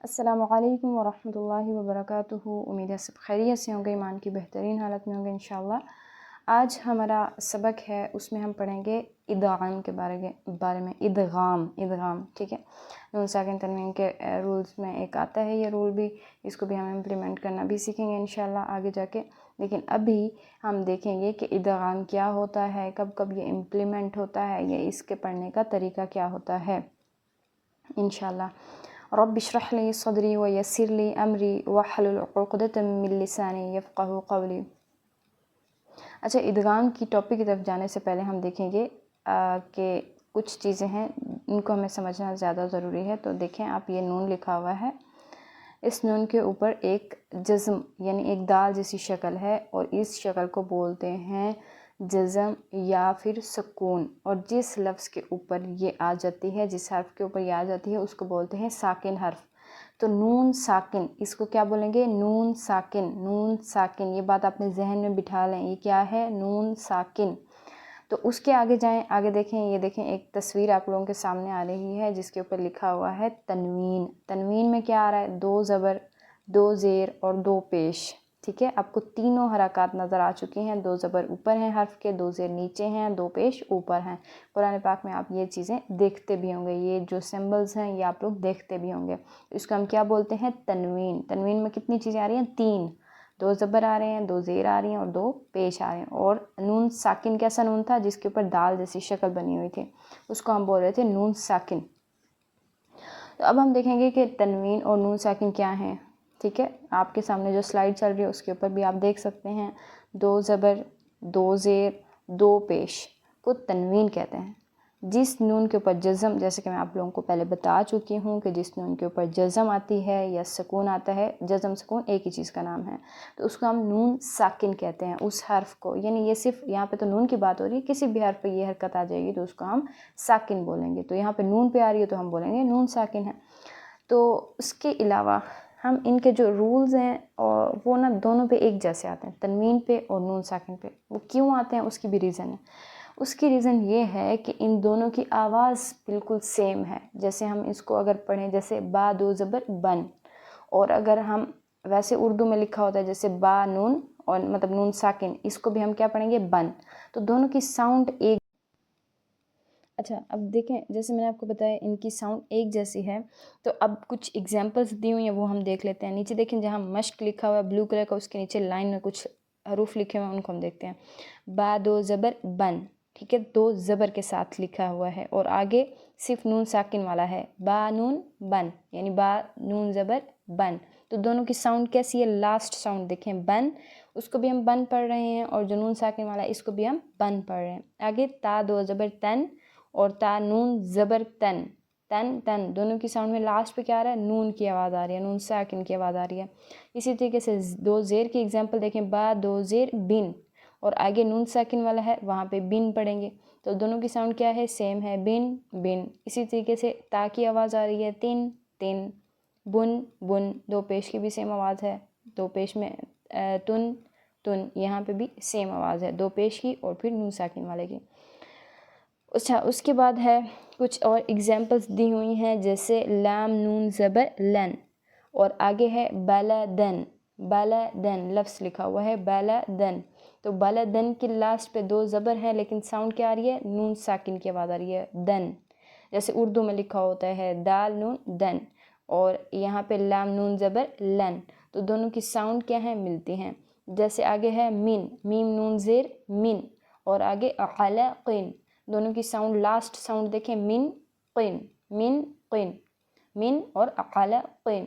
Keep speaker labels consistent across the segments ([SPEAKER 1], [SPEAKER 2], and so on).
[SPEAKER 1] अस्सलाम वालेकुम वरहमतुल्लाहि वबरकातुहू। उम्मीद है सब खैरियत से होंगे, ईमान की बेहतरीन हालत में होंगे इंशाअल्लाह। आज हमारा सबक है, उसमें हम पढ़ेंगे इदगाम के बारे में। इदगाम, ठीक है। नून साकिन तनवीन के रूल्स में एक आता है ये रूल भी, इसको भी हम इम्प्लीमेंट करना भी सीखेंगे इंशाअल्लाह आगे जाके। लेकिन अभी हम देखेंगे कि इदगाम क्या होता है, कब कब ये इम्प्लीमेंट होता है, ये इसके पढ़ने का तरीका क्या होता है इंशाअल्लाह। रब्बि इश्रह ली सदरी व यस्सिर ली अमरी वहलुल उक़दतम मिन लिसानी यफ़क़हू क़ौली। अच्छा, इदगाम की टॉपिक की तरफ जाने से पहले हम देखेंगे कि कुछ चीज़ें हैं, इनको हमें समझना ज़्यादा ज़रूरी है। तो देखें आप, ये नून लिखा हुआ है, इस नून के ऊपर एक जज़्म यानी एक दाल जैसी शक्ल है, और इस शक्ल को बोलते हैं जज़म या फिर सुकून। और जिस लफ्ज़ के ऊपर ये आ जाती है, जिस हर्फ के ऊपर ये आ जाती है, उसको बोलते हैं साकिन हर्फ। तो नून साकिन, इसको क्या बोलेंगे? नून साकिन। नून साकिन, ये बात अपने जहन में बिठा लें, ये क्या है? नून साकिन। तो उसके आगे जाएं, आगे देखें, ये देखें एक तस्वीर आप लोगों के सामने आ रही है जिसके ऊपर लिखा हुआ है तनवीन। तनवीन में क्या आ रहा है? 2 ज़बर, 2 ज़ेर और 2 पेश, ठीक है। आपको तीनों हरकत नज़र आ चुकी हैं। 2 ज़बर ऊपर हैं हर्फ के, 2 ज़ेर नीचे हैं, 2 पेश ऊपर हैं। कुरान पाक में आप ये चीज़ें देखते भी होंगे, ये जो सिंबल्स हैं ये आप लोग देखते भी होंगे। इसको हम क्या बोलते हैं? तनवीन। तनवीन में कितनी चीज़ें आ रही हैं? 3। 2 ज़बर आ रहे हैं, 2 ज़ेर आ रही हैं और 2 पेश आ रहे हैं। और नून साकिन कैसा नून था? जिसके ऊपर दाल जैसी शक्ल बनी हुई थी, उसको हम बोल रहे थे नून साकिन। तो अब हम देखेंगे कि तनवीन और नून साकिन क्या हैं, ठीक है। आपके सामने जो स्लाइड चल रही है उसके ऊपर भी आप देख सकते हैं, 2 ज़बर, 2 ज़ेर, 2 पेश को तनवीन कहते हैं। जिस नून के ऊपर जज़म, जैसे कि मैं आप लोगों को पहले बता चुकी हूँ कि जिस नून के ऊपर जज़म आती है या सुकून आता है, जज़म सुकून एक ही चीज़ का नाम है, तो उसको हम नून साकिन कहते हैं उस हर्फ को। यानी ये सिर्फ यहाँ पे तो नून की बात हो रही है, किसी भी हर्फ पे ये हरकत आ जाएगी तो उसको हम साकिन बोलेंगे। तो यहाँ पे नून पे आ रही है तो हम बोलेंगे नून साकिन है। तो उसके अलावा हम इनके जो रूल्स हैं और वो ना दोनों पे एक जैसे आते हैं, तनवीन पे और नून साकिन पे। वो क्यों आते हैं उसकी भी रीज़न है। उसकी रीज़न ये है कि इन दोनों की आवाज़ बिल्कुल सेम है। जैसे हम इसको अगर पढ़ें, जैसे बा 2 ज़बर बन, और अगर हम वैसे उर्दू में लिखा होता है जैसे बा नून और मतलब नून साकिन, इसको भी हम क्या पढ़ेंगे? बन। तो दोनों की साउंड एक। अच्छा, अब देखें, जैसे मैंने आपको बताया इनकी साउंड एक जैसी है। तो अब कुछ एग्जांपल्स दी हुई हैं वो हम देख लेते हैं। नीचे देखें जहाँ मश्क लिखा हुआ है ब्लू कलर का, उसके नीचे लाइन में कुछ हरूफ लिखे हुए हैं, उनको हम देखते हैं। बा 2 ज़बर बन, ठीक है, 2 ज़बर के साथ लिखा हुआ है, और आगे सिर्फ नून साकिन वाला है, बा नून बन, यानी बा नून ज़बर बन। तो दोनों की साउंड कैसी है? लास्ट साउंड देखें, बन, उसको भी हम बन पढ़ रहे हैं, और जो नून साकिन वाला है इसको भी हम बन पढ़ रहे हैं। आगे ता 2 ज़बर तन और ता नून ज़बर तन, तन तन, दोनों की साउंड में लास्ट पे क्या आ रहा है? नून की आवाज़ आ रही है, नून साकिन की आवाज़ आ रही है। इसी तरीके से 2 ज़ेर की एग्जांपल देखें, बा 2 ज़ेर बिन, और आगे नून साकिन वाला है, वहाँ पे बिन पढ़ेंगे। तो दोनों की साउंड क्या है? सेम है, बिन बिन। इसी तरीके से ता की आवाज़ आ रही है, तिन तिन, बुन बुन, 2 पेश की भी सेम आवाज़ है, 2 पेश में तुन तुन, यहाँ पे भी सेम आवाज़ है, 2 पेश की और फिर नून साकिन वाले की। अच्छा, उसके बाद है कुछ और एग्जांपल्स दी हुई हैं, जैसे लाम नून ज़बर लन, और आगे है बलदन। बलदन लफ्ज़ लिखा हुआ है, बलदन। तो बलदन के लास्ट पे 2 ज़बर हैं, लेकिन साउंड क्या आ रही है? नून साकिन की आवाज़ आ रही है, दन। जैसे उर्दू में लिखा होता है दाल नून दन, और यहाँ पे लाम नून ज़बर लन। तो दोनों की साउंड क्या है? मिलती हैं। जैसे आगे है मिन, मीम नून ज़ेर मिन, और आगे अक़लक़िन, दोनों की साउंड लास्ट साउंड देखें, मिन क़िन, मिन क़िन, मिन और अक़लक़िन।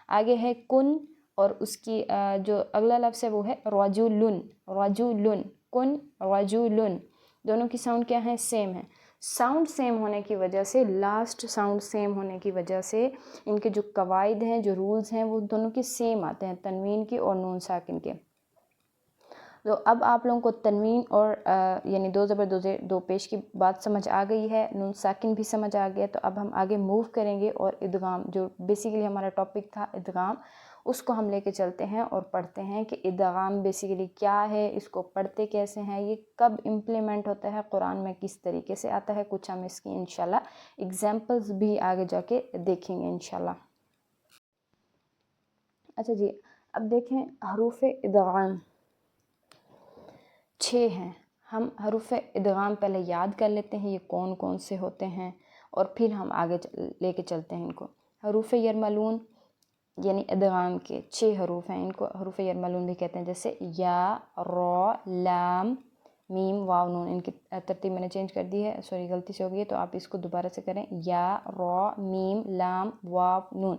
[SPEAKER 1] आगे है कुन, और उसकी जो अगला लफ्ज़ है वो है रजुलुन, रजुलुन, कुन रजुलुन। दोनों की साउंड क्या है? सेम है। साउंड सेम होने की वजह से, लास्ट साउंड सेम होने की वजह से इनके जो कवायद हैं, जो रूल्स हैं, वो दोनों के सेम आते हैं, तनवीन की और नून साकिन के। तो अब आप लोगों को तनवीन और यानी 2 ज़बर 2 ज़ेर 2 पेश की बात समझ आ गई है, नून साकिन भी समझ आ गया। तो अब हम आगे मूव करेंगे और इदगाम, जो बेसिकली हमारा टॉपिक था इदगाम, उसको हम लेके चलते हैं और पढ़ते हैं कि इदगाम बेसिकली क्या है, इसको पढ़ते कैसे हैं, ये कब इम्प्लीमेंट होता है, कुरान में किस तरीके से आता है। कुछ हम इसकी इंशाल्लाह एग्जाम्पल्स भी आगे जाके देखेंगे इंशाल्लाह। اچھا جی، اب دیکھیں حروف ادغام 6 ہیں. ہم حروف ادغام پہلے یاد کر لیتے ہیں یہ کون کون سے ہوتے ہیں اور پھر ہم آگے لے کے چلتے ہیں ان کو. حروف یرملون یعنی ادغام کے 6 حروف ہیں، ان کو حروف یرملون بھی کہتے ہیں، جیسے یا، را، لام، میم، واو، نون. ان کی ترتیب میں نے چینج کر دی ہے، سوری غلطی سے ہو گئی ہے، تو آپ اس کو دوبارہ سے کریں. یا، را، میم، لام، واو، نون.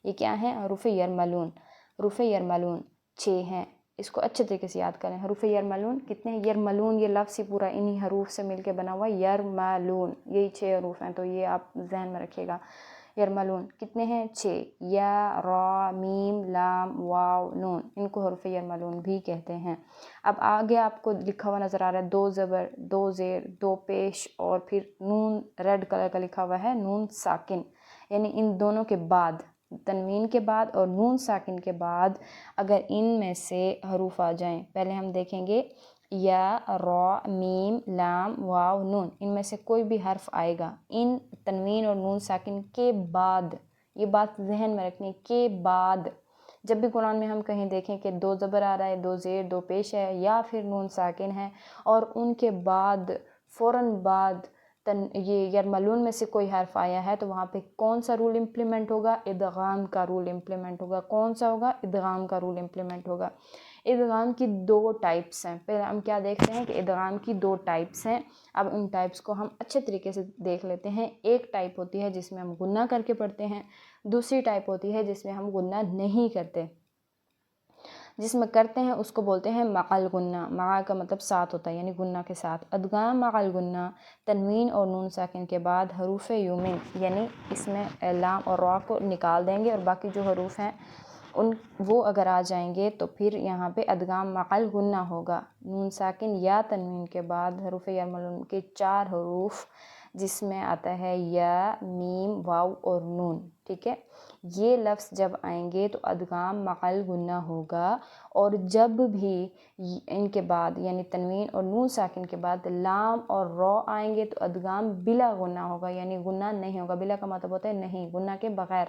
[SPEAKER 1] یہ کیا ہیں؟ حروف یرملون. حروف یرملون 6 ہیں، اس کو اچھے طریقے سے یاد کریں. حروف یرملون کتنے ہیں؟ یرملون یہ لفظ ہی پورا انہی حروف سے مل کے بنا ہوا ہے، یرملون. یہی 6 حروف ہیں، تو یہ آپ ذہن میں رکھیے گا. یرملون کتنے ہیں؟ 6. یا، را، میم، لام، واو، نون. ان کو حروف یرملون بھی کہتے ہیں. اب آگے آپ کو لکھا ہوا نظر آ رہا ہے 2 زبر، 2 زیر، 2 پیش اور پھر نون ریڈ کلر کا لکھا ہوا ہے نون ساکن. یعنی ان دونوں کے بعد، تنوین کے بعد اور نون ساکن کے بعد اگر ان میں سے حروف آ جائیں، پہلے ہم دیکھیں گے یا، را، میم، لام، واو، نون. ان میں سے کوئی بھی حرف آئے گا ان تنوین اور نون ساکن کے بعد، یہ بات ذہن میں رکھنے کے بعد. جب بھی قرآن میں ہم کہیں دیکھیں کہ 2 زبر آ رہا ہے، 2 زیر، 2 پیش ہے یا پھر نون ساکن ہے اور ان کے بعد فوراً بعد یہ یرملون میں سے کوئی حرف آیا ہے، تو وہاں پہ کون سا رول امپلیمنٹ ہوگا؟ ادغام کا رول امپلیمنٹ ہوگا. کون سا ہوگا؟ ادغام کا رول امپلیمنٹ ہوگا. ادغام کی 2 ٹائپس ہیں. پہلے ہم کیا دیکھتے ہیں کہ ادغام کی 2 ٹائپس ہیں. اب ان ٹائپس کو ہم اچھے طریقے سے دیکھ لیتے ہیں. ایک ٹائپ ہوتی ہے جس میں ہم غنہ کر کے پڑھتے ہیں، دوسری ٹائپ ہوتی ہے جس میں ہم غنہ نہیں کرتے. جس میں کرتے ہیں اس کو بولتے ہیں مع الغنہ. مع کا مطلب ساتھ ہوتا ہے، یعنی غنہ کے ساتھ. ادغام مع الغنہ تنوین اور نون ساکن کے بعد حروف یومن، یعنی اس میں لام اور را کو نکال دیں گے اور باقی جو حروف ہیں وہ اگر آ جائیں گے تو پھر یہاں پہ ادغام مع الغنہ ہوگا. نون ساکن یا تنوین کے بعد حروف یرملون کے 4 حروف جس میں آتا ہے یا، میم، واو اور نون. ٹھیک ہے، یہ لفظ جب آئیں گے تو ادغام مع الغنہ ہوگا. اور جب بھی ان کے بعد یعنی تنوین اور نون ساکن کے بعد لام اور را آئیں گے تو ادغام بلا غنہ ہوگا، یعنی غنہ نہیں ہوگا. بلا کا مطلب ہوتا ہے نہیں، غنہ کے بغیر،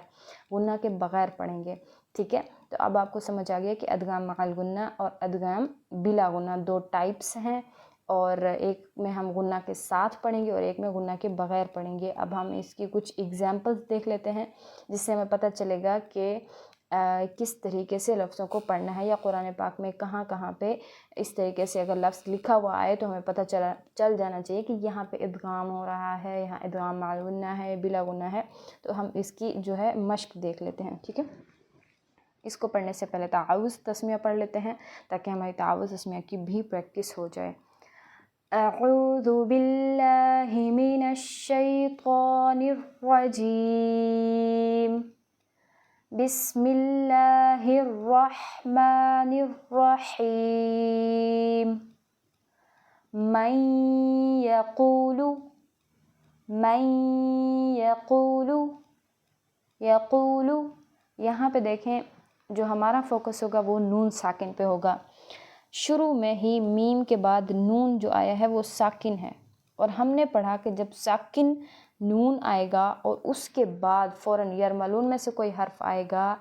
[SPEAKER 1] غنہ کے بغیر پڑھیں گے. ٹھیک ہے، تو اب آپ کو سمجھ آ گیا کہ ادغام مع الغنہ اور ادغام بلا غنہ 2 ٹائپس ہیں، اور ایک میں ہم غنہ کے ساتھ پڑھیں گے اور ایک میں غنہ کے بغیر پڑھیں گے. اب ہم اس کی کچھ ایگزامپلز دیکھ لیتے ہیں جس سے ہمیں پتہ چلے گا کہ کس طریقے سے لفظوں کو پڑھنا ہے، یا قرآن پاک میں کہاں کہاں پہ اس طریقے سے اگر لفظ لکھا ہوا آئے تو ہمیں پتہ چل جانا چاہیے کہ یہاں پہ ادغام ہو رہا ہے، یہاں ادغام مع الغنہ ہے، بلا غنہ ہے. تو ہم اس کی جو ہے مشق دیکھ لیتے ہیں. ٹھیک ہے، اس کو پڑھنے سے پہلے تعاوض تسمیہ پڑھ لیتے ہیں تاکہ ہماری تعاوض تسمیہ کی بھی پریکٹس ہو جائے. اعوذ باللہ من الشیطان الرجیم، بسم اللہ الرحمن الرحیم. من یقول، یہاں پہ دیکھیں جو ہمارا فوکس ہوگا وہ نون ساکن پہ ہوگا. شروع میں ہی میم کے بعد نون جو آیا ہے وہ ساکن ہے، اور ہم نے پڑھا کہ جب ساکن نون آئے گا اور اس کے بعد فوراً یرملون میں سے کوئی حرف آئے گا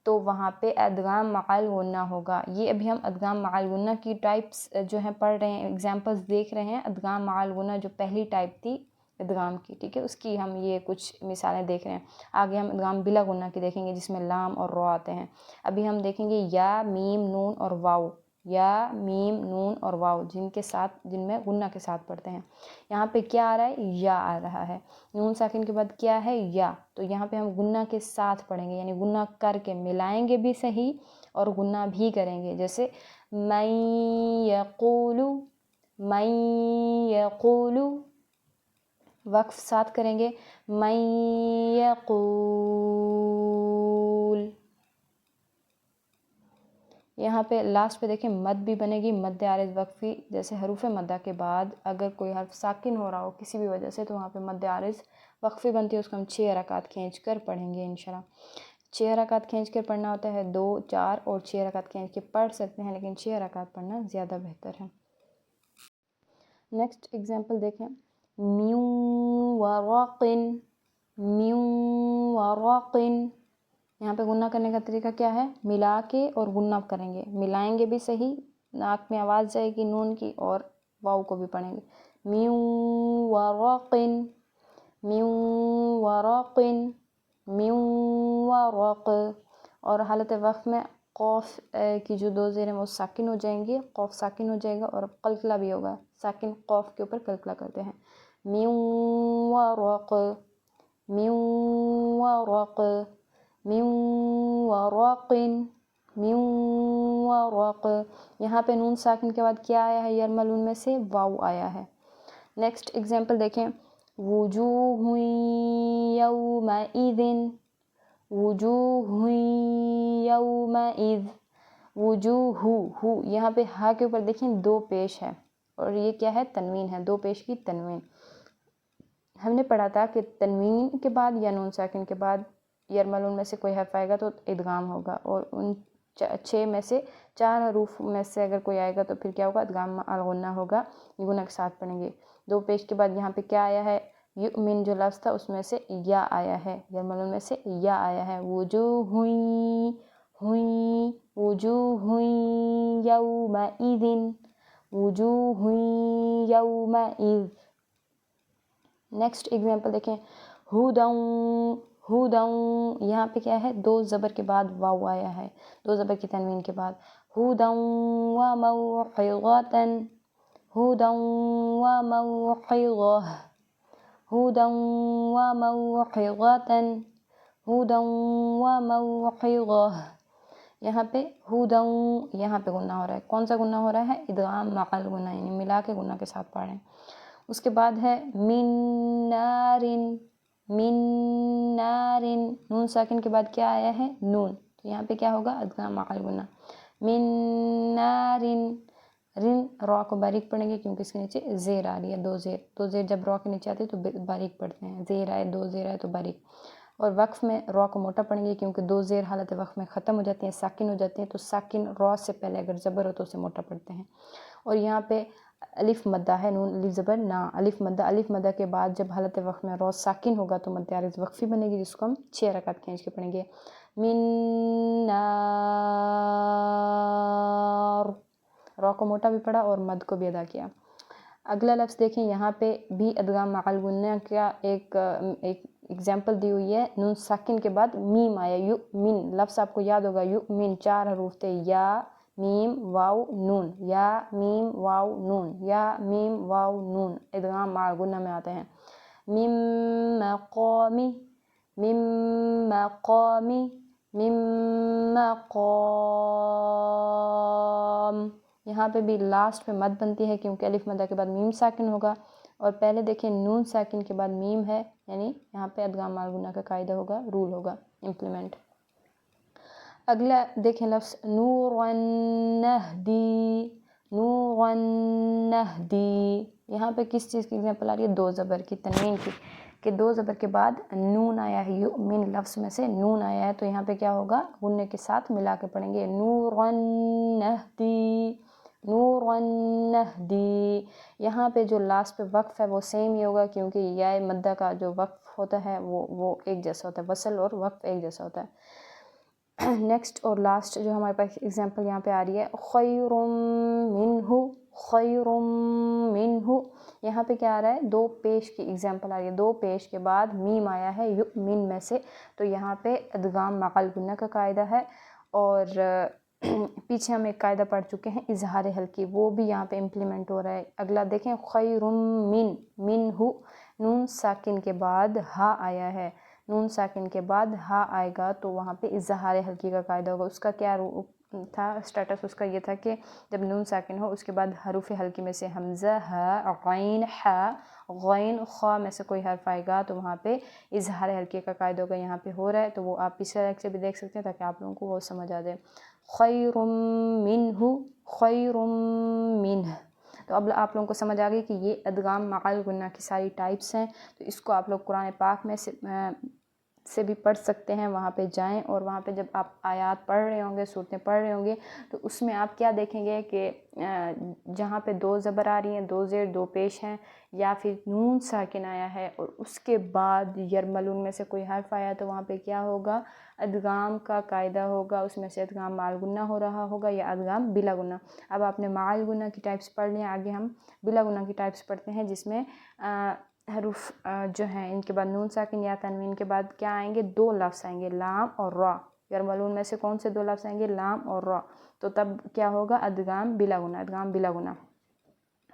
[SPEAKER 1] تو وہاں پہ ادغام مع الغنہ ہوگا. یہ ابھی ہم ادغام مع الغنہ کی ٹائپس جو ہیں پڑھ رہے ہیں، ایگزامپلز دیکھ رہے ہیں. ادغام مع الغنہ جو پہلی ٹائپ تھی ادغام کی، ٹھیک ہے، اس کی ہم یہ کچھ مثالیں دیکھ رہے ہیں. آگے ہم ادغام بلا غنہ کی دیکھیں گے جس میں لام اور را آتے ہیں. ابھی ہم دیکھیں گے یا، میم، نون اور واو، یا، میم، نون اور واو جن میں غنہ کے ساتھ پڑھتے ہیں. یہاں پہ کیا آ رہا ہے؟ یا آ رہا ہے. نون ساکن کے بعد کیا ہے؟ یا. تو یہاں پہ ہم غنہ کے ساتھ پڑھیں گے، یعنی غنہ کر کے ملائیں گے بھی صحیح اور غنہ بھی کریں گے. جیسے من یقول، وقف ساتھ کریں گے، من یقول. یہاں پہ لاسٹ پہ دیکھیں مد بھی بنے گی، مد عارض وقفی. جیسے حروف مدہ کے بعد اگر کوئی حرف ساکن ہو رہا ہو کسی بھی وجہ سے تو وہاں پہ مد عارض وقفی بنتی ہے، اس کو ہم 6 رکعت کھینچ کر پڑھیں گے انشاءاللہ. 6 رکعت کھینچ کر پڑھنا ہوتا ہے، 2، 4 اور 6 رکعت کھینچ کے پڑھ سکتے ہیں، لیکن 6 رکعت پڑھنا زیادہ بہتر ہے. نیکسٹ ایگزامپل دیکھیں، من ورق، यहाँ पे गुन्ना करने का तरीका क्या है, मिला के और गुन्ना करेंगे, मिलाएंगे भी सही, नाक में आवाज़ जाएगी नून की, और वाव को भी पढ़ेंगे, मिन वरक़िन, मिन वरक़िन, मिन वरक़। और हालत वक़्फ़ में क़ाफ़ की जो दो ज़ेर हैं वो साकिन हो जाएंगी, क़ाफ़ साकिन हो जाएगा और कलकला भी होगा, साकिन क़ाफ़ के ऊपर कलकला करते हैं, मिन वरक़, मिन वरक़, मिन वरक़िन, मिन वरक़। यहाँ पे नून साकिन के बाद क्या आया है, यरमलून में से वाव आया है। नेक्स्ट एग्जाम्पल देखें, वुजूहुन यौमइज़िन, वुजूहुन यौमइज़, वुजूहु, यहाँ पे हा के ऊपर देखें दो पेश है और ये क्या है, तनवीन है, दो पेश की तनवीन। हमने पढ़ा था कि तनवीन के बाद या नून साकिन के बाद यरमलून में से कोई हर्फ आएगा तो इदगाम होगा, और उन 6 में से 4 हरूफ में से अगर कोई आएगा तो फिर क्या होगा, इदगाम अल गुन्ना होगा, गुन्ना के साथ पढ़ेंगे। दो पेश के बाद यहाँ पे क्या आया है, युमिन जो लफ्ज़ था उसमें से या आया है, यरमलून में से या आया है, वुजूहुन हुई, वुजूहुन यौमइज़िन, वुजूहुन यौमइज़। नेक्स्ट एग्जाम्पल देखें, हुदन, हुदन, यहाँ पे क्या है, दो ज़बर के बाद वाव आया है, दो ज़बर की तनवीन के बाद, हुदन व मौइज़तन, हुदन व मौइज़ह, हुदन व मौइज़तन, हुदन व मौइज़ह। यहाँ पे हुदन, यहाँ पे गुन्ना हो रहा है, कौन सा गुन्ना हो रहा है, इदगाम मअल गुन्ना, यानी मिला के गुन्ना के साथ पढ़ें। उसके बाद है मिन नारिन, मिन नारिन, नून साकिन के बाद क्या आया है, नून, तो यहाँ पे क्या होगा, इदगाम मअल गुन्ना, मिन नारिन, रिन रॉ को बारीक पढ़ेंगे क्योंकि इसके नीचे ज़ेर आ रही है, दो ज़ेर जब रॉ के नीचे आते हैं तो बारीक पढ़ते हैं, ज़ेर आए, दो ज़ेर आए तो बारीक। और वक्फ़ में रॉ को मोटा पढ़ेंगे क्योंकि दो ज़ेर हालत वक्फ़ में ख़त्म हो जाती हैं, साकिन हो जाती हैं, तो साकिन रॉ से पहले अगर ज़बर हो तो उसे मोटा पढ़ते हैं। और यहाँ पे अलिफ मद्दा है, नून अलिफ ज़बर ना, अलिफ मद्दा के बाद जब हालत वक्फ़ में रॉ साकिन होगा तो मद्दे आरिज़ वक्फ़ी बनेगी, जिसको हम 6 रकात खींच के पढ़ेंगे, मिन नार, रॉ को मोटा भी पढ़ा और मद को भी अदा किया। अगला लफ्ज़ देखें, यहाँ पे भी इदगाम मअल गुन्ना का एक एग्जाम्पल दी हुई है, नून साकिन के बाद मीम आया, यु मिन, लफ्ज़ आपको याद होगा, यु मिन 4 हरूफ थे, या मीम वाव नून, या मीम वाव नून, या मीम वाव नून, इदगाम मअल गुन्ना में आते हैं। मिम मक़ामी, मिम मक़ामी, मिम मक़ाम। यहाँ पे भी लास्ट पे मद बनती है क्योंकि अलिफ मद्दा के बाद मीम साकिन होगा, और पहले देखें नून साकिन के बाद मीम है, यानी यहाँ पे इदगाम मअल गुन्ना का कायदा होगा, रूल होगा इम्प्लीमेंट। अगला देखें लफ्ज़ नूरन नहदी, नूरन नहदी, यहाँ पे किस चीज़ की एग्जाम्पल आ रही है, दो ज़बर की तनवीन की, कि दो ज़बर के बाद नून आया है, यू मिन लफ्ज़ में से नून आया है, तो यहाँ पे क्या होगा, गुन्ने के साथ मिला के पढ़ेंगे, नूरन नहदी, नूरन नहदी। यहाँ पे जो लास्ट पे वक्फ़ है वो सेम ही होगा क्योंकि या मद्दा का जो वक्फ़ होता है वो एक जैसा होता है, वसल और वक्फ़ एक जैसा होता है। नेक्स्ट और लास्ट जो हमारे पास एग्जांपल यहाँ पे आ रही है, खैरुम मिन्हु, खैरुम मिन्हु, यहाँ पे क्या आ रहा है, दो पेश की एग्जांपल आ रही है, दो पेश के बाद मीम आया है युमिन में से, तो यहाँ पे इदगाम मअल गुन्ना का कायदा है। और पीछे हम एक कायदा पढ़ चुके हैं इजहार हल्की, वो भी यहाँ पे इम्प्लीमेंट हो रहा है। अगला देखें, खैरुम मिन, मिन्हु, नून साकिन के बाद हा आया है, नून साकिन के बाद हा आएगा तो वहाँ पे इजहार हल्की का कायदा होगा। उसका क्या था स्टेटस, उसका ये था कि जब नून साकिन हो उसके बाद हरूफ हल्की में से हमज़ा, हा, गैन, हा, गैन, खा में से कोई हर्फ आएगा तो वहाँ पे इजहार हल्की का कायदा होगा, यहाँ पे हो रहा है, तो वो आप पिछले से भी देख सकते हैं ताकि आप लोगों को वो समझ आ जाए। खैरुम मिन्हु, खैरुम मिन्ह। तो अब आप लोगों को समझ आ गई कि ये इदगाम मअल गुन्ना की सारी टाइप्स हैं, तो इसको आप लोग कुरान पाक में سے بھی پڑھ سکتے ہیں، وہاں پہ جائیں اور وہاں پہ جب آپ آیات پڑھ رہے ہوں گے، صورتیں پڑھ رہے ہوں گے، تو اس میں آپ کیا دیکھیں گے کہ جہاں پہ 2 زبر آ رہی ہیں، 2 زیر 2 پیش ہیں، یا پھر نون ساکن آیا ہے اور اس کے بعد یرملون میں سے کوئی حرف آیا، تو وہاں پہ کیا ہوگا، ادغام کا قاعدہ ہوگا، اس میں سے ادغام مع الغنہ ہو رہا ہوگا یا ادغام بلا غنہ۔ اب آپ نے مع الغنہ کی ٹائپس پڑھ لیں، آگے ہم بلا غنہ کی ٹائپس پڑھتے ہیں، جس میں حروف جو ہیں ان کے بعد نون ساکن یا تنوین کے بعد کیا آئیں گے، 2 لفظ آئیں گے، لام اور را۔ یرملون میں سے کون سے 2 لفظ آئیں گے، لام اور را، تو تب کیا ہوگا، ادغام بلا غنہ، ادغام بلا غنہ۔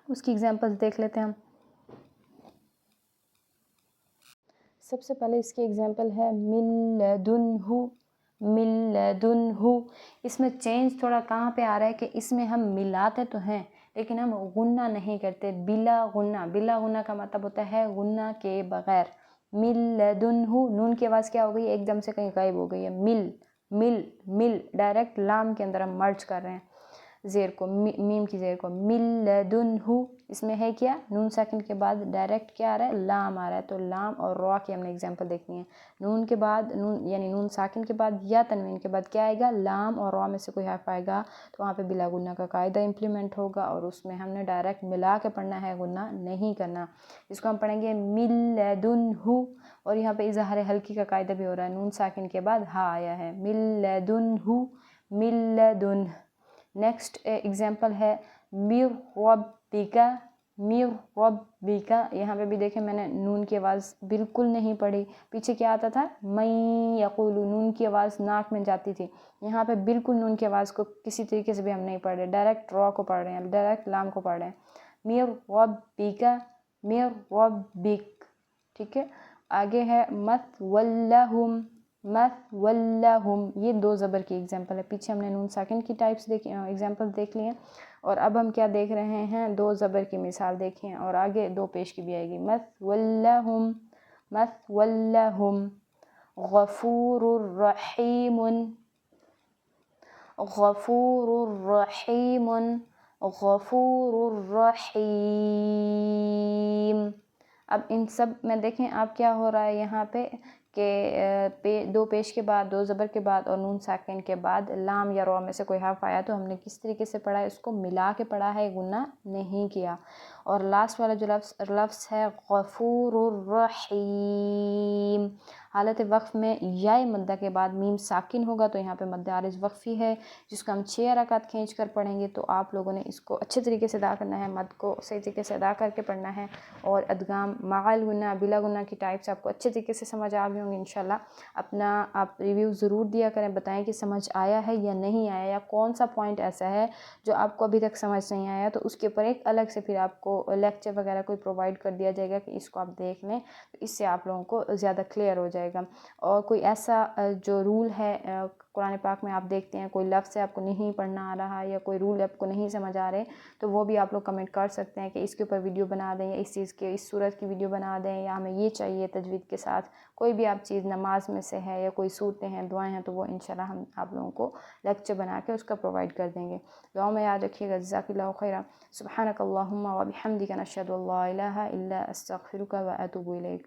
[SPEAKER 1] اس کی ایگزامپلس دیکھ لیتے ہیں ہم۔ سب سے پہلے اس کی ایگزامپل ہے من لدنہ، من لدنہ۔ اس میں چینج تھوڑا کہاں پہ آ رہا ہے کہ اس میں ہم ملاتے تو ہیں لیکن ہم غنہ نہیں کرتے، بلا غنہ۔ بلا غنہ کا مطلب ہوتا ہے غنہ کے بغیر۔ من لدنہ، نون کی آواز کیا ہو گئی، ایک دم سے کہیں غائب ہو گئی ہے، مل مل مل، ڈائریکٹ لام کے اندر ہم مرج کر رہے ہیں زیر کو، میم کی زیر کو، من لدنہ۔ اس میں ہے کیا، نون ساکن کے بعد ڈائریکٹ کیا آ رہا ہے، لام آ رہا ہے، تو لام اور را کی ہم نے ایگزامپل دیکھنی ہے۔ نون کے بعد، نون یعنی نون ساکن کے بعد یا تنوین کے بعد کیا آئے گا، لام اور را میں سے کوئی حرف آئے گا، تو وہاں پہ بلا غنہ کا قاعدہ امپلیمنٹ ہوگا اور اس میں ہم نے ڈائریکٹ ملا کے پڑھنا ہے، غنہ نہیں کرنا۔ اس کو ہم پڑھیں گے من لدنہ، اور یہاں پہ اظہار حلقی کا قاعدہ بھی ہو رہا ہے، نون ساکن کے بعد ہا آیا ہے، من لدنہ، من لدنہ۔ نیکسٹ ایگزامپل ہے من ربک، من ربک۔ یہاں پہ بھی دیکھیں میں نے نون کی آواز بالکل نہیں پڑھی، پیچھے کیا آتا تھا، من یقول، نون کی آواز ناک میں جاتی تھی، یہاں پہ بالکل نون کی آواز کو کسی طریقے سے بھی ہم نہیں پڑھ رہے، ڈائریکٹ را کو پڑھ رہے ہیں، ڈائریکٹ لام کو پڑھ رہے ہیں، من ربک، من ربک، ٹھیک ہے۔ آگے ہے مثولاہم، مثولاہم، یہ 2 زبر کی ایگزامپل ہے، پیچھے ہم نے نون ساکن کی ٹائپس ایگزامپل دیکھ لی ہیں، اور اب ہم کیا دیکھ رہے ہیں، 2 زبر کی مثال دیکھیں، اور آگے 2 پیش کی بھی آئے گی، مثولاہم، مثولاہم، غفور الرحیم، غفور الرحیم، غفور الرحیم۔ اب ان سب میں دیکھیں آپ کیا ہو رہا ہے یہاں پہ کہ 2 پیش کے بعد، 2 زبر کے بعد اور نون ساکن کے بعد لام یا را میں سے کوئی حرف آیا تو ہم نے کس طریقے سے پڑھا ہے، اس کو ملا کے پڑھا ہے، غنہ نہیں کیا۔ اور لاسٹ والا جو لفظ ہے غفور الرحیم، حالت وقف میں یا مدہ کے بعد میم ساکن ہوگا تو یہاں پہ مد عارض وقفی ہے، جس کو ہم 6 حرکات کھینچ کر پڑھیں گے، تو آپ لوگوں نے اس کو اچھے طریقے سے ادا کرنا ہے، مد کو صحیح طریقے سے ادا کر کے پڑھنا ہے، اور ادغام مع الغنہ بلا غنہ کی ٹائپس آپ کو اچھے طریقے سے سمجھ آ گئی ہوں گی انشاءاللہ۔ اپنا آپ ریویو ضرور دیا کریں، بتائیں کہ سمجھ آیا ہے یا نہیں آیا، یا کون سا پوائنٹ ایسا ہے جو آپ کو ابھی تک سمجھ نہیں آیا، تو اس کے اوپر ایک الگ سے پھر آپ کو لیکچر وغیرہ کوئی پرووائڈ کر دیا جائے گا کہ اس کو آپ دیکھ لیں، تو اس سے آپ لوگوں کو زیادہ کلیئر ہو جائے گا۔ اور کوئی ایسا جو رول ہے قرآن پاک میں آپ دیکھتے ہیں کوئی لفظ ہے آپ کو نہیں پڑھنا آ رہا، یا کوئی رول آپ کو نہیں سمجھ آ رہے، تو وہ بھی آپ لوگ کمنٹ کر سکتے ہیں کہ اس کے اوپر ویڈیو بنا دیں، یا اس چیز کے اس صورت کی ویڈیو بنا دیں، یا ہمیں یہ چاہیے تجوید کے ساتھ، کوئی بھی آپ چیز نماز میں سے ہے یا کوئی صورتیں ہیں، دعائیں ہیں، تو وہ انشاءاللہ ہم آپ لوگوں کو لیکچر بنا کے اس کا پرووائڈ کر دیں گے۔ دعاؤں میں یاد رکھیے گا، جزاک اللہ خیرا، سبحانک اللہم و بحمدک، نشہد ان لا الہ الا استغفرک و اتوب الیک۔